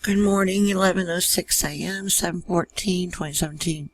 Good morning, 11:06 a.m., 7/14/2017.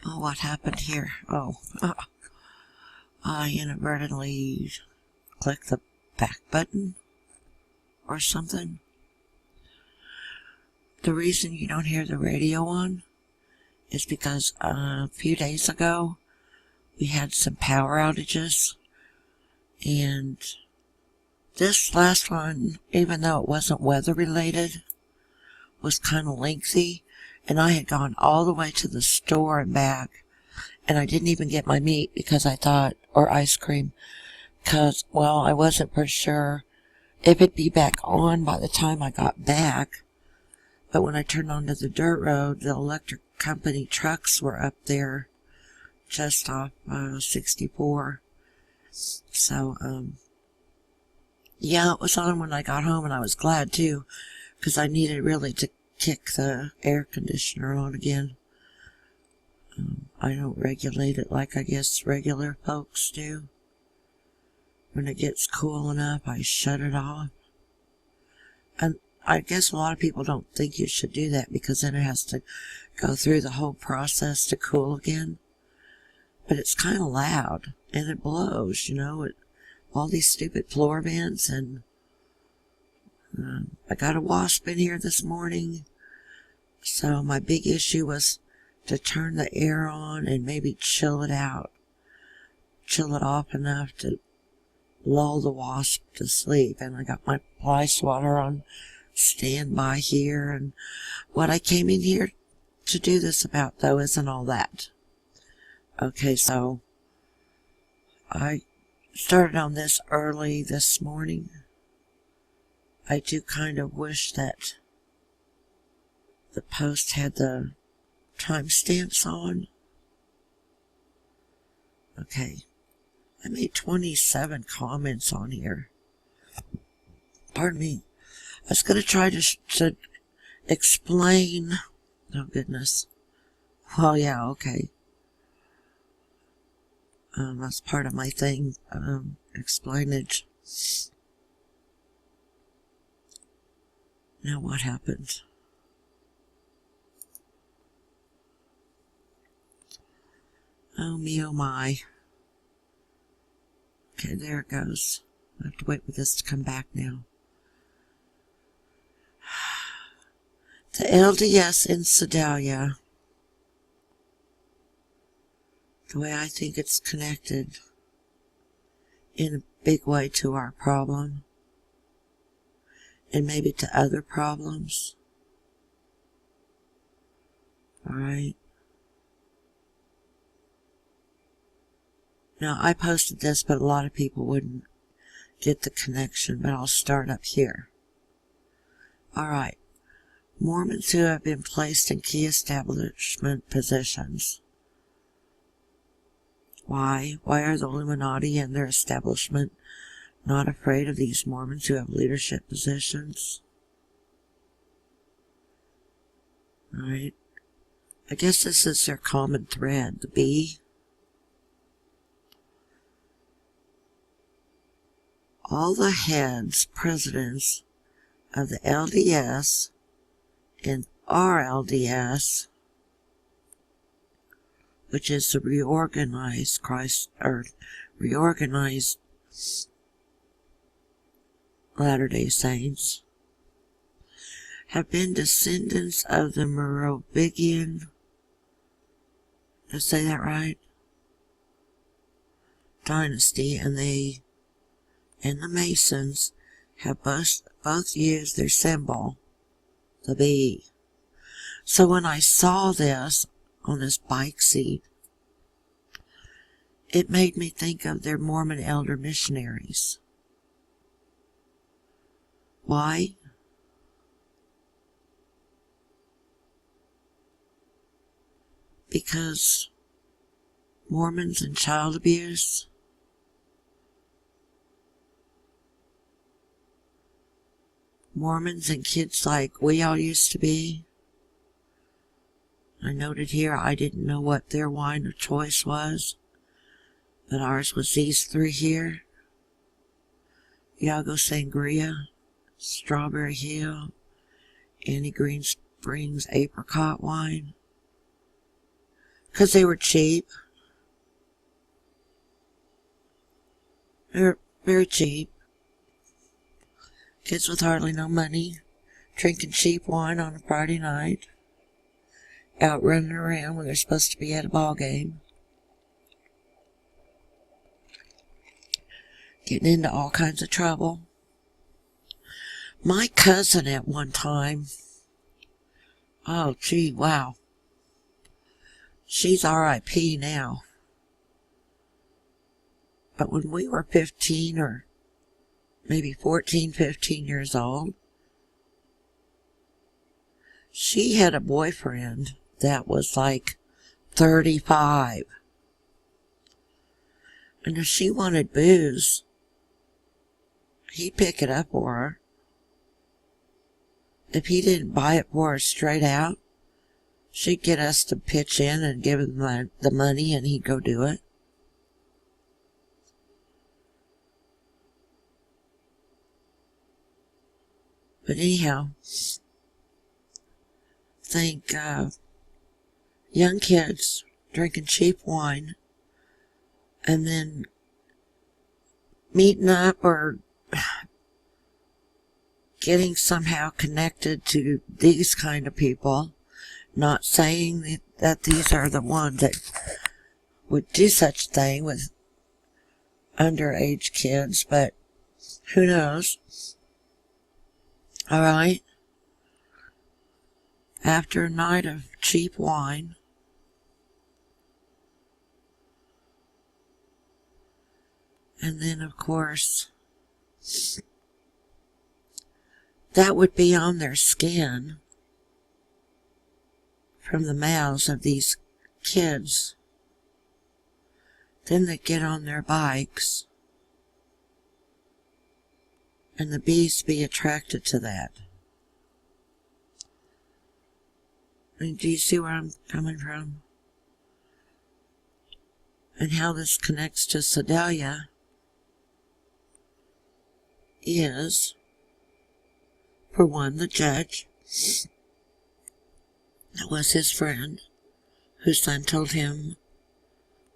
Oh, what happened here? I inadvertently clicked the back button or something. The reason you don't hear the radio on is because a few days ago we had some power outages, and this last one, even though it wasn't weather related, was kind of lengthy, and I had gone all the way to the store and back, and I didn't even get my meat because I thought, or ice cream, because, well, I wasn't for sure if it'd be back on by the time I got back. But when I turned onto the dirt road, the electric company trucks were up there just off 64. So, yeah, it was on when I got home, and I was glad too, because I needed really to kick the air conditioner on again. I don't regulate it like I guess regular folks do. When it gets cool enough, I shut it off. And I guess a lot of people don't think you should do that because then it has to go through the whole process to cool again. But it's kind of loud, and it blows, all these stupid floor vents, and I got a wasp in here this morning. So my big issue was to turn the air on and maybe chill it out. Chill it off enough to lull the wasp to sleep. And I got my fly swatter on standby here. And what I came in here to do this about, though, isn't all that. Okay, so I started on this early this morning. I do kind of wish that the post had the timestamps on. Okay, I made 27 comments on here. Pardon me. I was going to try to explain. Oh, goodness. Well, yeah, okay. That's part of my thing, explainage. Now what happened? Oh me, oh my. Okay, there it goes. I have to wait for this to come back now. The LDS in Sedalia, the way I think it's connected in a big way to our problem, and maybe to other problems. Alright. Now, I posted this, but a lot of people wouldn't get the connection, but I'll start up here. Alright. Mormons who have been placed in key establishment positions. Why? Why are the Illuminati and their establishment not afraid of these Mormons who have leadership positions? Alright. I guess this is their common thread, the B. All the heads, presidents of the LDS and RLDS, which is the reorganized reorganized Latter-day Saints, have been descendants of the Merovingian, did I say that right? Dynasty, and the Masons have both used their symbol, the B. So when I saw this on this bike seat, it made me think of their Mormon elder missionaries. Why? Because Mormons and child abuse, Mormons and kids like we all used to be. I noted here I didn't know what their wine of choice was, but ours was these three here. Iago Sangria, Strawberry Hill, Annie Green Springs apricot wine. Because they were cheap. They were very cheap. Kids with hardly no money, drinking cheap wine on a Friday night, out running around when they're supposed to be at a ball game, getting into all kinds of trouble. My cousin at one time, oh gee, wow, she's R.I.P. now. But when we were 15 or maybe 14, 15 years old, she had a boyfriend that was like 35. And if she wanted booze, he'd pick it up for her. If he didn't buy it for her straight out, she'd get us to pitch in and give him the money and he'd go do it. But anyhow, think young kids drinking cheap wine and then meeting up or getting somehow connected to these kind of people, not saying that these are the ones that would do such a thing with underage kids, but who knows? Alright? After a night of cheap wine, and then of course that would be on their skin from the mouths of these kids. Then they get on their bikes and the bees be attracted to that. I mean, do you see where I'm coming from? And how this connects to Sedalia is, for one, the judge. That was his friend, whose son told him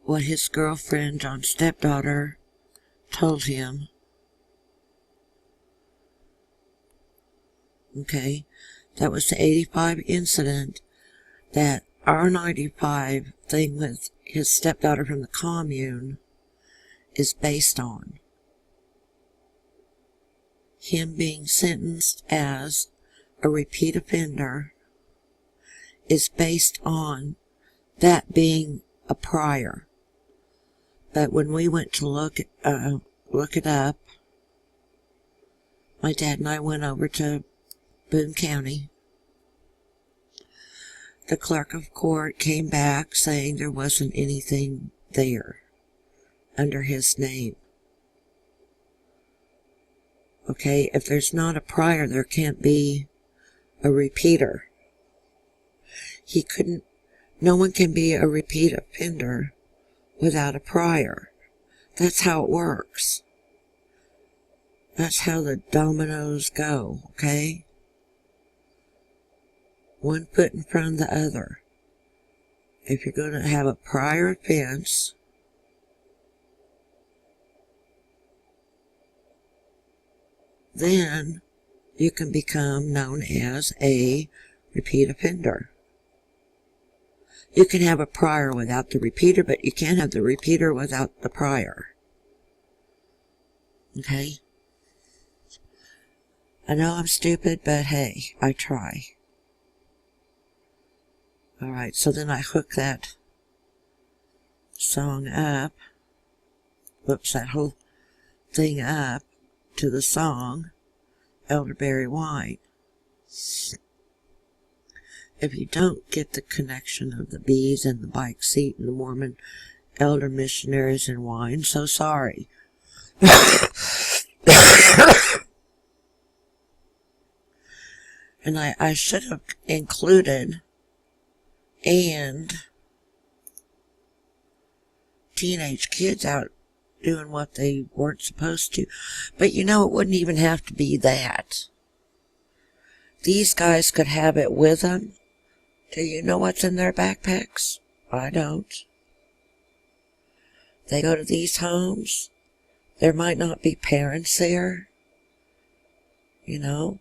what his girlfriend, John's stepdaughter, told him. Okay, that was the 85 incident that our 95 thing with his stepdaughter from the commune is based on. Him being sentenced as a repeat offender is based on that being a prior. But when we went to look it up, my dad and I went over to Boone County. The clerk of court came back saying there wasn't anything there under his name. Okay, if there's not a prior, there can't be a repeater. No one can be a repeat offender without a prior. That's how it works. That's how the dominoes go, okay? One foot in front of the other. If you're going to have a prior offense, then you can become known as a repeat offender. You can have a prior without the repeater, but you can't have the repeater without the prior. Okay? I know I'm stupid, but hey, I try. Alright, so then I hook that song up, that whole thing up to the song, Elderberry Wine. If you don't get the connection of the bees and the bike seat and the Mormon elder missionaries and wine, so sorry. And I should have included and teenage kids out doing what they weren't supposed to. But you know, it wouldn't even have to be that. these guys could have it with them. Do you know what's in their backpacks? I don't. They go to these homes. There might not be parents there. You know?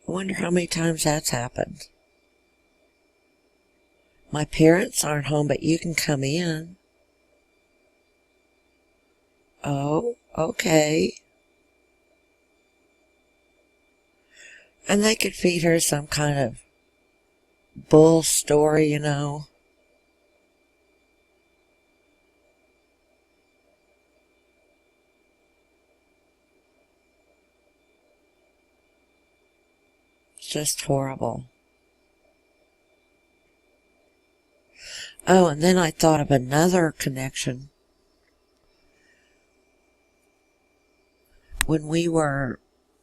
I wonder how many times that's happened. My parents aren't home, but you can come in. Oh, okay. And they could feed her some kind of bull story, you know. It's just horrible. Oh, and then I thought of another connection. When we were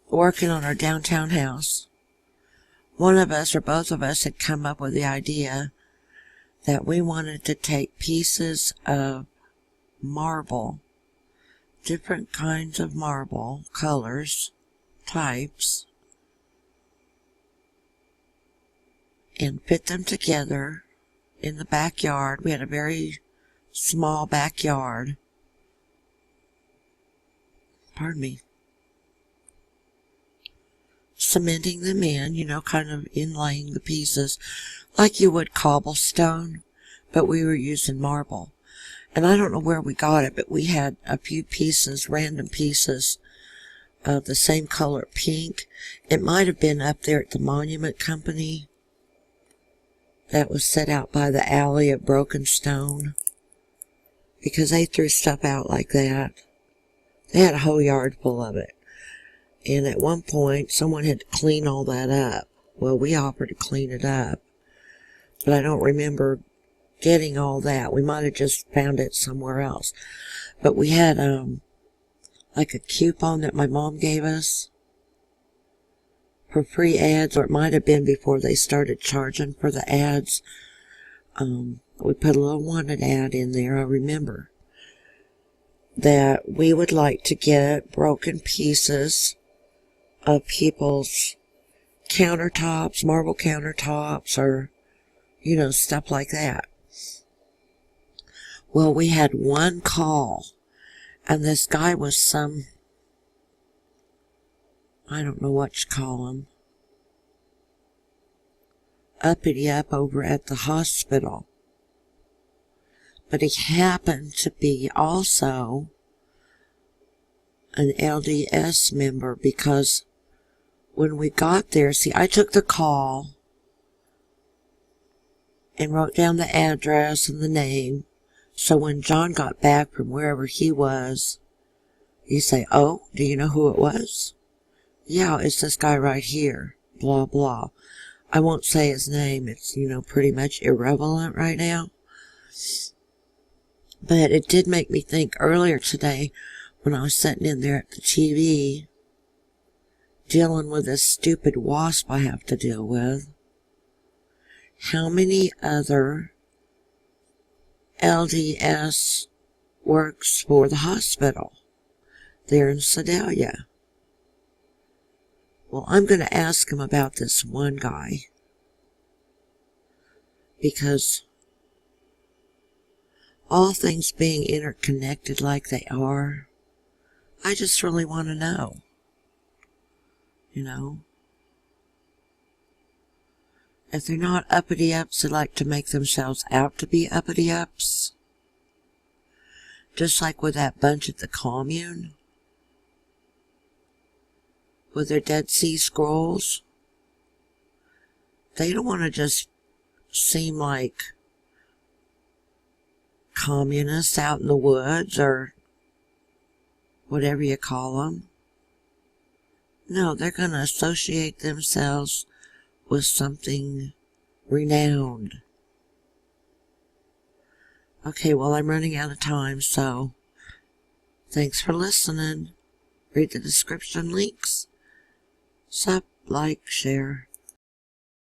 working on our downtown house, one of us or both of us had come up with the idea that we wanted to take pieces of marble, different kinds of marble, colors, types, and fit them together in the backyard. We had a very small backyard. Pardon me. Cementing them in, you know, kind of inlaying the pieces like you would cobblestone, but we were using marble. And I don't know where we got it, but we had a few pieces, random pieces of the same color, pink. It might have been up there at the Monument Company that was set out by the alley of broken stone, because they threw stuff out like that. They had a whole yard full of it. And at one point, someone had to clean all that up. Well, we offered to clean it up, but I don't remember getting all that. We might have just found it somewhere else. But we had, like a coupon that my mom gave us for free ads, or it might have been before they started charging for the ads. We put a little wanted ad in there, I remember, that we would like to get broken pieces of people's countertops, marble countertops, or, you know, stuff like that. Well, we had one call, and this guy was some, I don't know what you call him, uppity up over at the hospital. But he happened to be also an LDS member, because when we got there, see, I took the call and wrote down the address and the name, so when John got back from wherever he was, he say, "Oh, do you know who it was?" "Yeah, it's this guy right here, blah, blah." I won't say his name. It's, you know, pretty much irrelevant right now. But it did make me think earlier today, when I was sitting in there at the TV, dealing with this stupid wasp I have to deal with, how many other LDS works for the hospital there in Sedalia. Well, I'm going to ask him about this one guy, because all things being interconnected like they are, I just really want to know, you know. If they're not uppity-ups, they like to make themselves out to be uppity-ups. Just like with that bunch at the commune, with their Dead Sea Scrolls. They don't want to just seem like communists out in the woods, or whatever you call them. No, they're going to associate themselves with something renowned. Okay, well, I'm running out of time, so thanks for listening. Read the description links. Sub, like, share.